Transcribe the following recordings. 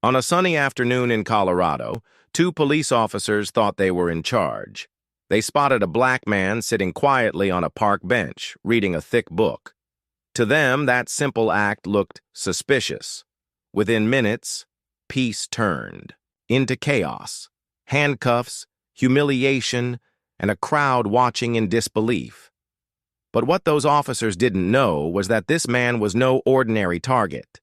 On a sunny afternoon in Colorado, two police officers thought they were in charge. They spotted a black man sitting quietly on a park bench, reading a thick book. To them, that simple act looked suspicious. Within minutes, peace turned into chaos, handcuffs, humiliation, and a crowd watching in disbelief. But what those officers didn't know was that this man was no ordinary target.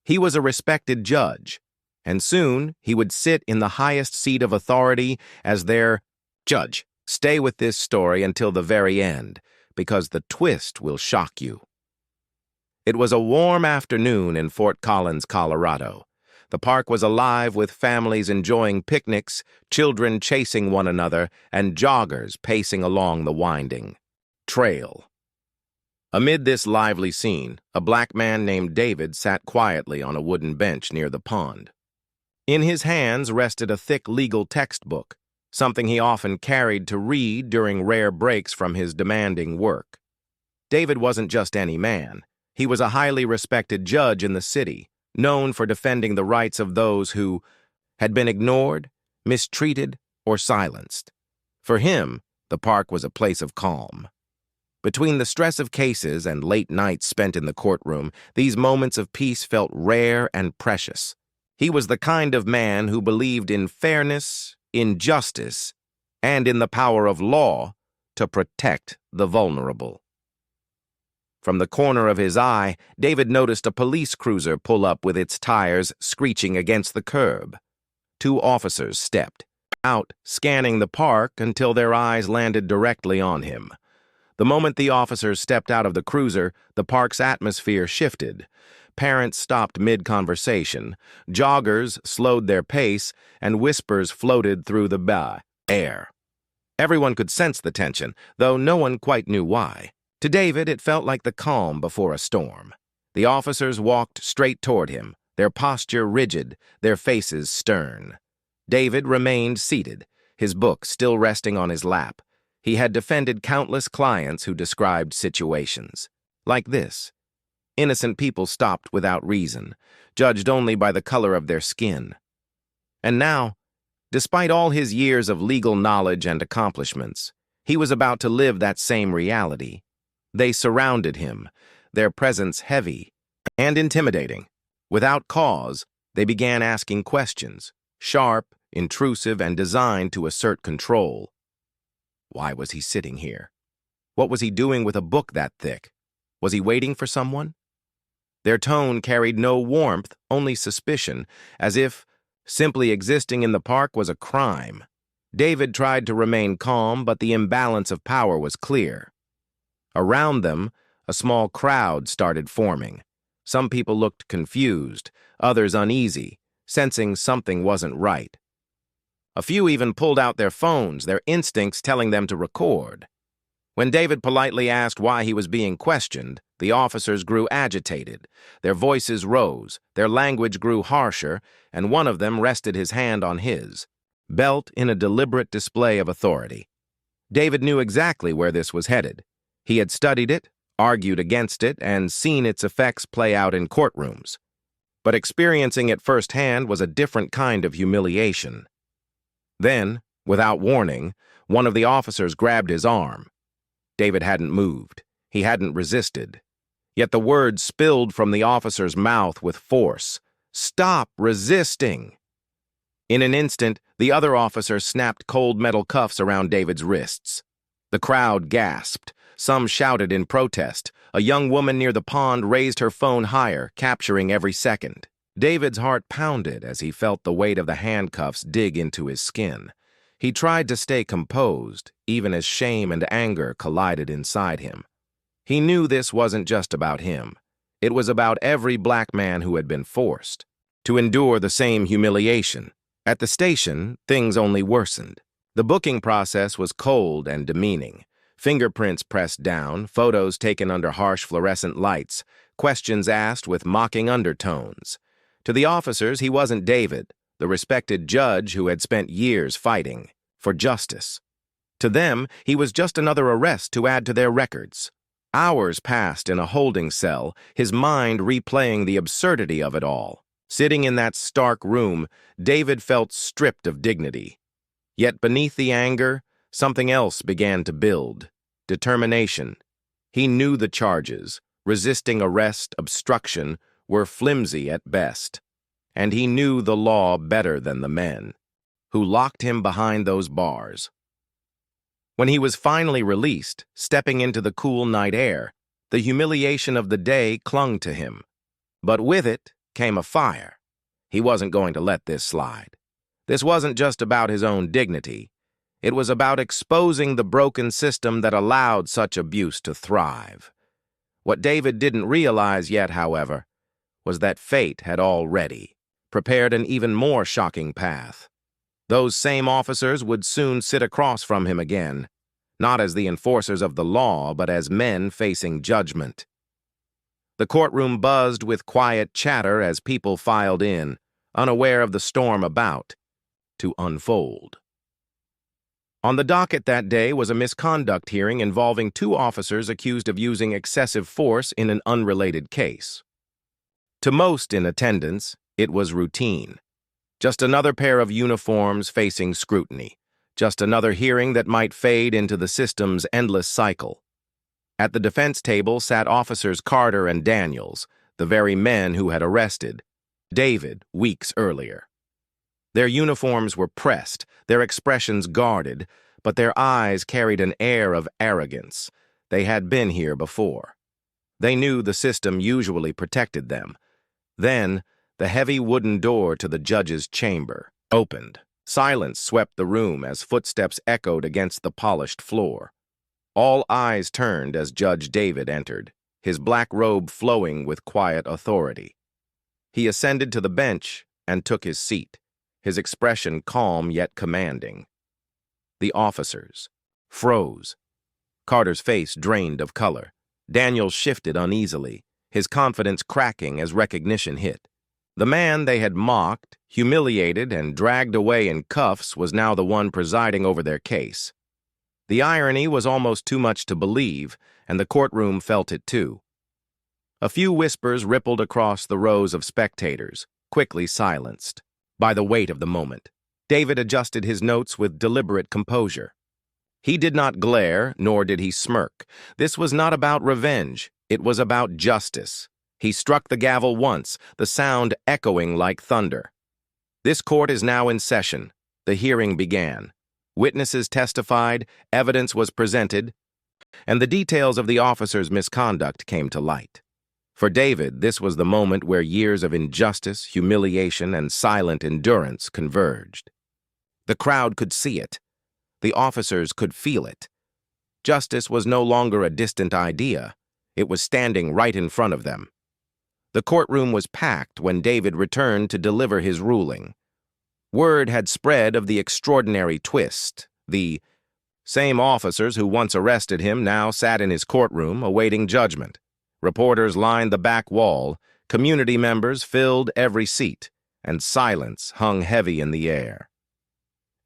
He was a respected judge, and soon he would sit in the highest seat of authority as their judge. Stay with this story until the very end, because the twist will shock you. It was a warm afternoon in Fort Collins, Colorado. The park was alive with families enjoying picnics, children chasing one another, and joggers pacing along the winding trail. Amid this lively scene, a black man named David sat quietly on a wooden bench near the pond. In his hands rested a thick legal textbook, something he often carried to read during rare breaks from his demanding work. David wasn't just any man. He was a highly respected judge in the city, known for defending the rights of those who had been ignored, mistreated, or silenced. For him, the park was a place of calm. Between the stress of cases and late nights spent in the courtroom, these moments of peace felt rare and precious. He was the kind of man who believed in fairness, in justice, and in the power of law to protect the vulnerable. From the corner of his eye, David noticed a police cruiser pull up with its tires screeching against the curb. Two officers stepped out, scanning the park until their eyes landed directly on him. The moment the officers stepped out of the cruiser, the park's atmosphere shifted. Parents stopped mid-conversation, joggers slowed their pace, and whispers floated through the air. Everyone could sense the tension, though no one quite knew why. To David, it felt like the calm before a storm. The officers walked straight toward him, their posture rigid, their faces stern. David remained seated, his book still resting on his lap. He had defended countless clients who described situations like this. Innocent people stopped without reason, judged only by the color of their skin. And now, despite all his years of legal knowledge and accomplishments, he was about to live that same reality. They surrounded him, their presence heavy and intimidating. Without cause, they began asking questions, sharp, intrusive, and designed to assert control. Why was he sitting here? What was he doing with a book that thick? Was he waiting for someone? Their tone carried no warmth, only suspicion, as if simply existing in the park was a crime. David tried to remain calm, but the imbalance of power was clear. Around them, a small crowd started forming. Some people looked confused, others uneasy, sensing something wasn't right. A few even pulled out their phones, their instincts telling them to record. When David politely asked why he was being questioned, the officers grew agitated. Their voices rose, their language grew harsher, and one of them rested his hand on his belt in a deliberate display of authority. David knew exactly where this was headed. He had studied it, argued against it, and seen its effects play out in courtrooms. But experiencing it firsthand was a different kind of humiliation. Then, without warning, one of the officers grabbed his arm. David hadn't moved. He hadn't resisted. Yet the words spilled from the officer's mouth with force. "Stop resisting!" In an instant, the other officer snapped cold metal cuffs around David's wrists. The crowd gasped. Some shouted in protest. A young woman near the pond raised her phone higher, capturing every second. David's heart pounded as he felt the weight of the handcuffs dig into his skin. He tried to stay composed, even as shame and anger collided inside him. He knew this wasn't just about him. It was about every black man who had been forced to endure the same humiliation. At the station, things only worsened. The booking process was cold and demeaning. Fingerprints pressed down, photos taken under harsh fluorescent lights, questions asked with mocking undertones. To the officers, he wasn't David, the respected judge who had spent years fighting for justice. To them, he was just another arrest to add to their records. Hours passed in a holding cell, his mind replaying the absurdity of it all. Sitting in that stark room, David felt stripped of dignity. Yet beneath the anger, something else began to build. Determination. He knew the charges, resisting arrest, obstruction, were flimsy at best. And he knew the law better than the men who locked him behind those bars. When he was finally released, stepping into the cool night air, the humiliation of the day clung to him. But with it came a fire. He wasn't going to let this slide. This wasn't just about his own dignity. It was about exposing the broken system that allowed such abuse to thrive. What David didn't realize yet, however, was that fate had already prepared an even more shocking path. Those same officers would soon sit across from him again, not as the enforcers of the law, but as men facing judgment. The courtroom buzzed with quiet chatter as people filed in, unaware of the storm about to unfold. On the docket that day was a misconduct hearing involving two officers accused of using excessive force in an unrelated case. To most in attendance, it was routine. Just another pair of uniforms facing scrutiny. Just another hearing that might fade into the system's endless cycle. At the defense table sat Officers Carter and Daniels, the very men who had arrested David weeks earlier. Their uniforms were pressed, their expressions guarded, but their eyes carried an air of arrogance. They had been here before. They knew the system usually protected them. Then, the heavy wooden door to the judge's chamber opened. Silence swept the room as footsteps echoed against the polished floor. All eyes turned as Judge David entered, his black robe flowing with quiet authority. He ascended to the bench and took his seat, his expression calm yet commanding. The officers froze. Carter's face drained of color. Daniels shifted uneasily, his confidence cracking as recognition hit. The man they had mocked, humiliated, and dragged away in cuffs was now the one presiding over their case. The irony was almost too much to believe, and the courtroom felt it too. A few whispers rippled across the rows of spectators, quickly silenced by the weight of the moment. David adjusted his notes with deliberate composure. He did not glare, nor did he smirk. This was not about revenge. It was about justice. He struck the gavel once, the sound echoing like thunder. This court is now in session. The hearing began. Witnesses testified, evidence was presented, and the details of the officer's misconduct came to light. For David, this was the moment where years of injustice, humiliation, and silent endurance converged. The crowd could see it. The officers could feel it. Justice was no longer a distant idea. It was standing right in front of them. The courtroom was packed when David returned to deliver his ruling. Word had spread of the extraordinary twist. The same officers who once arrested him now sat in his courtroom awaiting judgment. Reporters lined the back wall, community members filled every seat, and silence hung heavy in the air.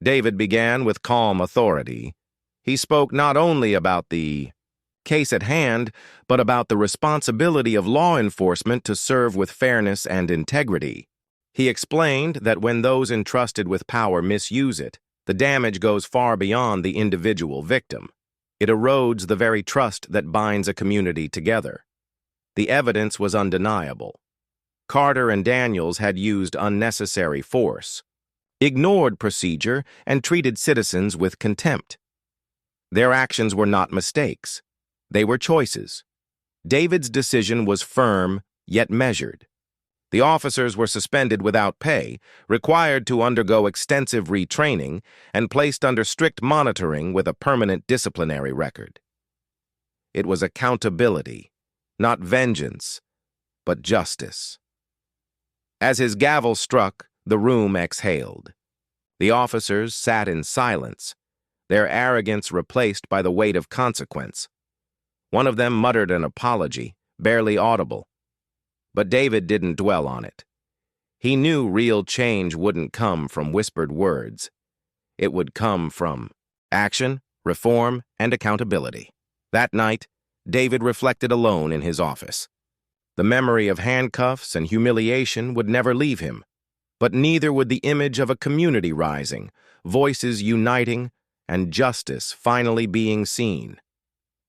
David began with calm authority. He spoke not only about the case at hand, but about the responsibility of law enforcement to serve with fairness and integrity. He explained that when those entrusted with power misuse it, the damage goes far beyond the individual victim. It erodes the very trust that binds a community together. The evidence was undeniable. Carter and Daniels had used unnecessary force, ignored procedure, and treated citizens with contempt. Their actions were not mistakes. They were choices. David's decision was firm, yet measured. The officers were suspended without pay, required to undergo extensive retraining, and placed under strict monitoring with a permanent disciplinary record. It was accountability, not vengeance, but justice. As his gavel struck, the room exhaled. The officers sat in silence, their arrogance replaced by the weight of consequence. One of them muttered an apology, barely audible. But David didn't dwell on it. He knew real change wouldn't come from whispered words. It would come from action, reform, and accountability. That night, David reflected alone in his office. The memory of handcuffs and humiliation would never leave him, but neither would the image of a community rising, voices uniting, and justice finally being seen.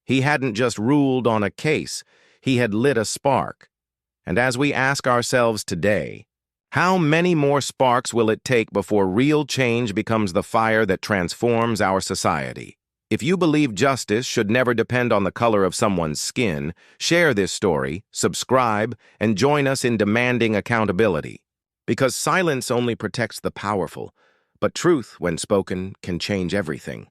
He hadn't just ruled on a case, he had lit a spark. And as we ask ourselves today, how many more sparks will it take before real change becomes the fire that transforms our society? If you believe justice should never depend on the color of someone's skin, share this story, subscribe, and join us in demanding accountability. Because silence only protects the powerful, but truth, when spoken, can change everything.